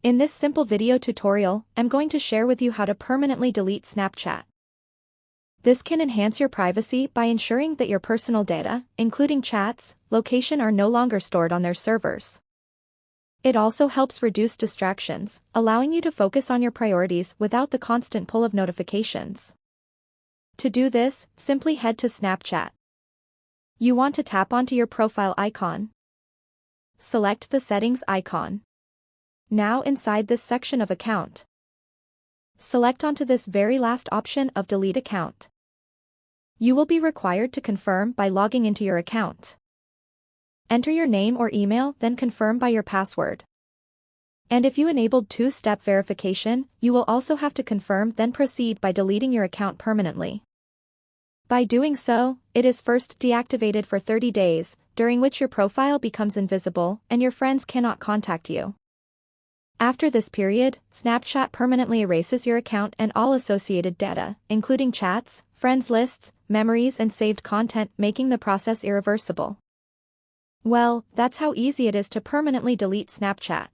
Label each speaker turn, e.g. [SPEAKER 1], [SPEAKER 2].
[SPEAKER 1] In this simple video tutorial, I'm going to share with you how to permanently delete Snapchat. This can enhance your privacy by ensuring that your personal data, including chats, location are no longer stored on their servers. It also helps reduce distractions, allowing you to focus on your priorities without the constant pull of notifications. To do this, simply head to Snapchat. You want to tap onto your profile icon. Select the settings icon. Now inside this section of account, select onto this very last option of delete account. You will be required to confirm by logging into your account. Enter your name or email, then confirm by your password. And if you enabled two-step verification, you will also have to confirm, then proceed by deleting your account permanently. By doing so, it is first deactivated for 30 days, during which your profile becomes invisible and your friends cannot contact you. After this period, Snapchat permanently erases your account and all associated data, including chats, friends lists, memories and saved content, making the process irreversible. Well, that's how easy it is to permanently delete Snapchat.